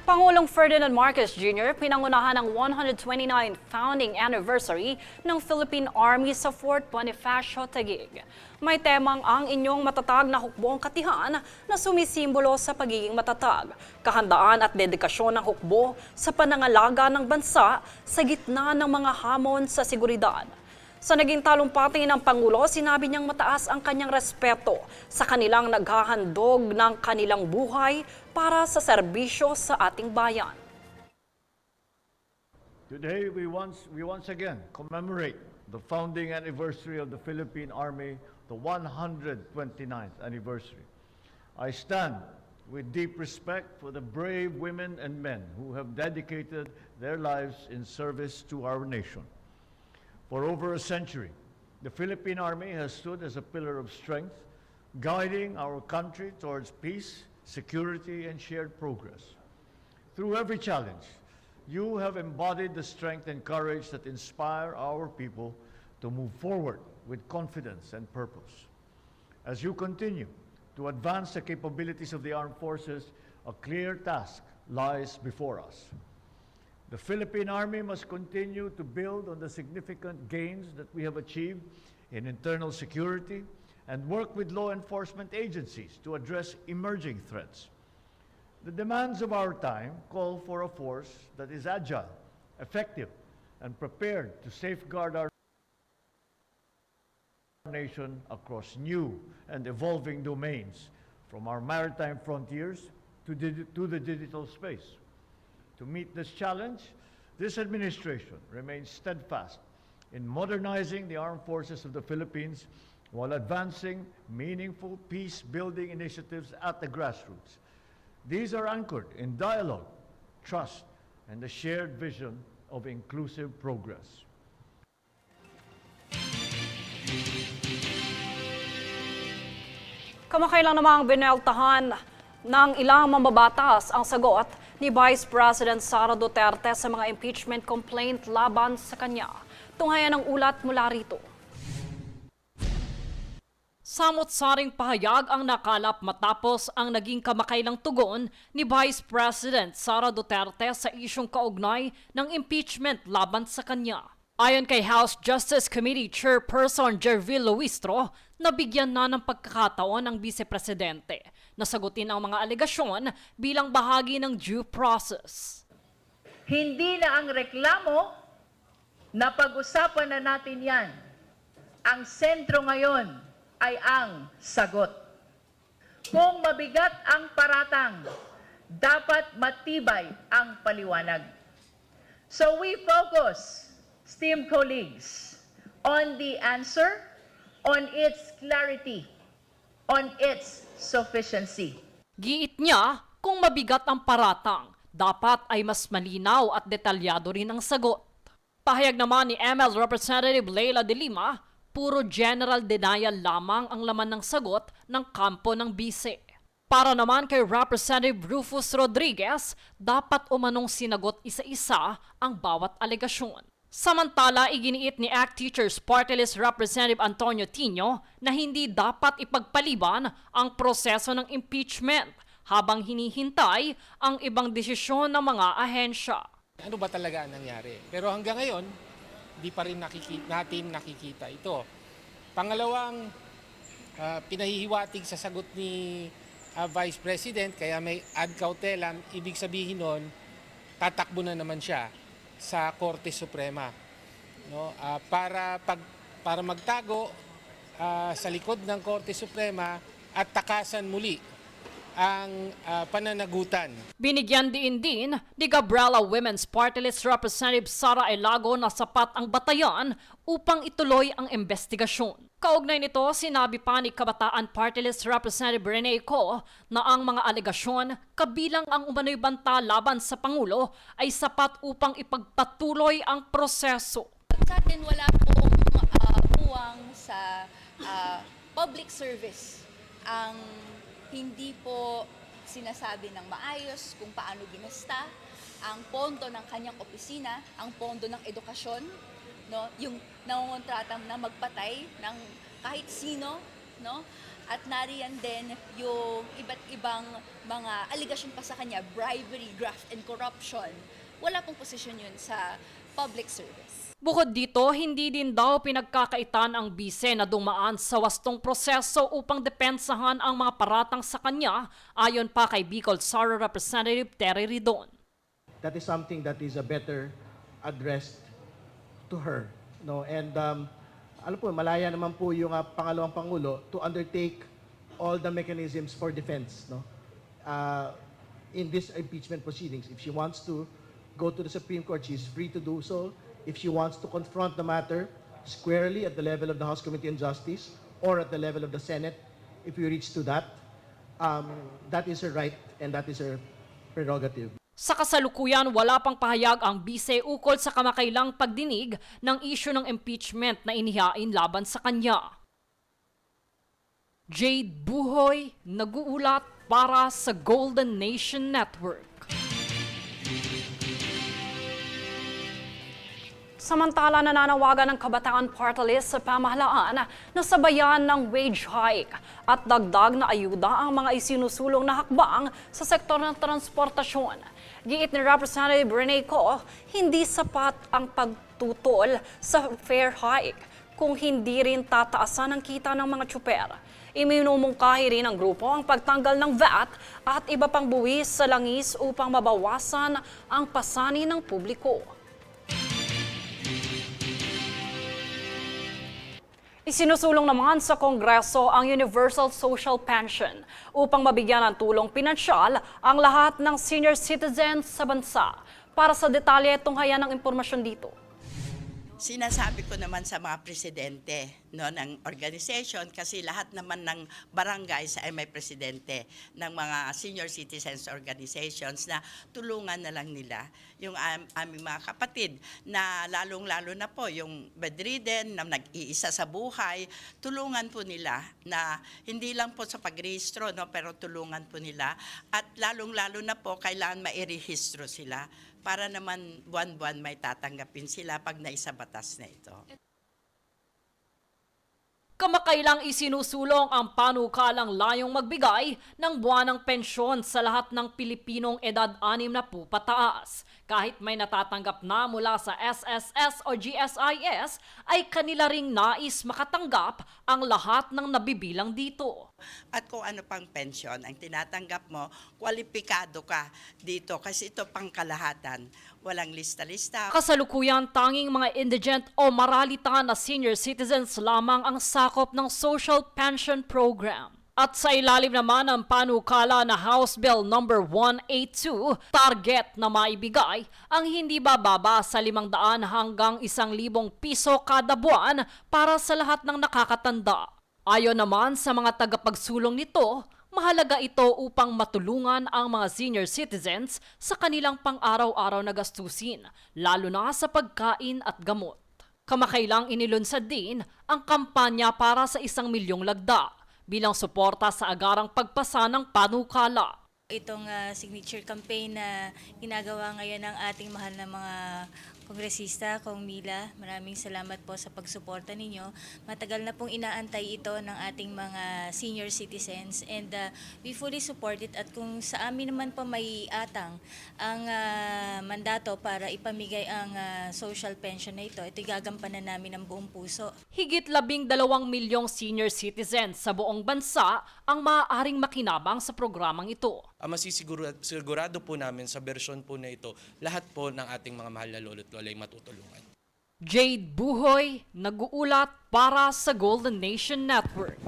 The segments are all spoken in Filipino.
Pangulong Ferdinand Marcos Jr. pinangunahan ng 129th founding anniversary ng Philippine Army sa Fort Bonifacio, Taguig. May temang ang inyong matatag na hukbong katihan na sumisimbolo sa pagiging matatag, kahandaan at dedikasyon ng hukbo sa panangalaga ng bansa sa gitna ng mga hamon sa seguridad. Sa naging talumpati ng Pangulo, sinabi niyang mataas ang kanyang respeto sa kanilang naghahandog ng kanilang buhay para sa serbisyo sa ating bayan. Today, we once again commemorate the founding anniversary of the Philippine Army, the 129th anniversary. I stand with deep respect for the brave women and men who have dedicated their lives in service to our nation. For over a century, the Philippine Army has stood as a pillar of strength, guiding our country towards peace, security, and shared progress. Through every challenge, you have embodied the strength and courage that inspire our people to move forward with confidence and purpose. As you continue to advance the capabilities of the armed forces, a clear task lies before us. The Philippine Army must continue to build on the significant gains that we have achieved in internal security and work with law enforcement agencies to address emerging threats. The demands of our time call for a force that is agile, effective, and prepared to safeguard our nation across new and evolving domains, from our maritime frontiers to the digital space. To meet this challenge, this administration remains steadfast in modernizing the armed forces of the Philippines while advancing meaningful peace-building initiatives at the grassroots. These are anchored in dialogue, trust, and the shared vision of inclusive progress. Kamakailang namang bineltahan ng ilang mambabatas ang sagot ni Vice President Sara Duterte sa mga impeachment complaint laban sa kanya. Tunghayan ang ulat mula rito. Samot-saring pahayag ang nakalap matapos ang naging kamakailang tugon ni Vice President Sara Duterte sa isyong kaugnay ng impeachment laban sa kanya. Ayon kay House Justice Committee Chairperson Jervil Luistro, nabigyan na ng pagkakataon ang Vice-Presidente na sagutin ang mga alegasyon bilang bahagi ng due process. Hindi na ang reklamo, na pag-usapan na natin yan. Ang sentro ngayon ay ang sagot. Kung mabigat ang paratang, dapat matibay ang paliwanag. So we focus, esteemed colleagues, on the answer, on its clarity, on its sufficiency. Giit niya, kung mabigat ang paratang, dapat ay mas malinaw at detalyado rin ang sagot. Pahayag naman ni ML Representative Leila de Lima, puro general denial lamang ang laman ng sagot ng kampo ng bise. Para naman kay Representative Rufus Rodriguez, dapat umanong sinagot isa-isa ang bawat alegasyon. Samantala, iginiit ni ACT Teachers Party List Representative Antonio Tino na hindi dapat ipagpaliban ang proseso ng impeachment habang hinihintay ang ibang desisyon ng mga ahensya. Ano ba talaga ang nangyari? Pero hanggang ngayon, di pa rin natin nakikita ito. Pangalawang pinahihiwatig sa sagot ni Vice President, kaya may ad cautelam, ibig sabihin nun, tatakbo na naman siya sa Korte Suprema, no? Para magtago sa likod ng Korte Suprema at takasan muli ang pananagutan. Binigyan din ni Gabriela Women's Party List Representative Sara Elago na sapat ang batayan upang ituloy ang investigasyon. Kaugnay nito, sinabi pa ni Kabataan Party List Representative Rene Co na ang mga alegasyon kabilang ang umano'y banta laban sa Pangulo ay sapat upang ipagpatuloy ang proseso. Sa atin wala pong puwang sa public service ang hindi po sinasabi ng maayos kung paano ginasta ang pondo ng kanyang opisina, ang pondo ng edukasyon, no, yung nangongontrata na magpatay ng kahit sino, no, At nariyan din yung iba't ibang mga aligasyon pa sa kanya, bribery, graft, and corruption. Wala pong posisyon yun sa public service. Bukod dito, hindi din daw pinagkakaitan ang bise na dumaan sa wastong proseso upang depensahan ang mga paratang sa kanya, ayon pa kay Bicol SAR Representative Terry Ridon. That is something that is better addressed to her. No? And alam po, malaya naman po yung pangalawang Pangulo to undertake all the mechanisms for defense, no? In this impeachment proceedings. If she wants to go to the Supreme Court, she's free to do so. If she wants to confront the matter squarely at the level of the House Committee on Justice or at the level of the Senate, if we reach to that, that is her right and that is her prerogative. Sa kasalukuyan, wala pang pahayag ang bise ukol sa kamakailang pagdinig ng isyu ng impeachment na inihain laban sa kanya. Jade Buhoy, nag-uulat para sa Golden Nation Network. Samantala, nananawagan ng Kabataan Party List sa pamahalaan na sabayan ng wage hike at dagdag na ayuda ang mga isinusulong na hakbang sa sektor ng transportasyon. Giit ni Representative Rene Co, hindi sapat ang pagtutol sa fare hike kung hindi rin tataasan ang kita ng mga tsuper. Iminumungkahi rin ng grupo ang pagtanggal ng VAT at iba pang buwis sa langis upang mabawasan ang pasanin ng publiko. Isinusulong naman sa Kongreso ang Universal Social Pension upang mabigyan ng tulong pinansyal ang lahat ng senior citizens sa bansa. Para sa detalye, tunghayan ng impormasyon dito. Sinasabi ko naman sa mga presidente, no, ng organization, kasi lahat naman ng barangay ay may presidente ng mga senior citizens organizations, na tulungan na lang nila yung aming mga kapatid na lalong-lalo na po yung bedridden na nag-iisa sa buhay. Tulungan po nila na hindi lang po sa pagrehistro, no, pero tulungan po nila, at lalong-lalo na po kailangan mairehistro sila para naman buwan-buwan may tatanggapin sila pag naisabatas na ito. Kamakailang isinusulong ang panukalang layong magbigay ng buwanang pensyon sa lahat ng Pilipinong edad 60 pataas. Kahit may natatanggap na mula sa SSS o GSIS, ay kanila ring nais makatanggap ang lahat ng nabibilang dito. At kung ano pang pensyon ang tinatanggap mo, kwalipikado ka dito kasi ito pang kalahatan. Walang lista-lista. Kasalukuyan, tanging mga indigent o maralita na senior citizens lamang ang sakop ng Social Pension Program. At sa ilalim naman ng panukala na House Bill No. 182, target na maibigay ang hindi bababa sa 500 hanggang 1,000 piso kada buwan para sa lahat ng nakakatanda. Ayon naman sa mga tagapagsulong nito, mahalaga ito upang matulungan ang mga senior citizens sa kanilang pang-araw-araw na gastusin, lalo na sa pagkain at gamot. Kamakailang inilunsad din ang kampanya para sa 1 milyong lagda bilang suporta sa agarang pagpasa ng panukala. Itong signature campaign na ginagawa ngayon ng ating mahal na mga kongresista, Kong Mila, maraming salamat po sa pagsuporta ninyo. Matagal na pong inaantay ito ng ating mga senior citizens, and we fully support it. At kung sa amin naman po may atang ang mandato para ipamigay ang social pension na ito gagampanan namin ng buong puso. Higit 12 milyong senior citizens sa buong bansa ang maaaring makinabang sa programang ito. Masisigurado po namin sa bersyon po na ito, lahat po ng ating mga mahal na lolo't lola ay matutulungan. Jade Buhoy, nag-uulat para sa Golden Nation Network.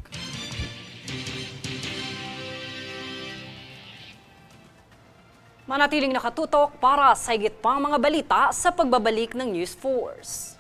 Manatiling nakatutok para sa higit pang mga balita sa pagbabalik ng News Force.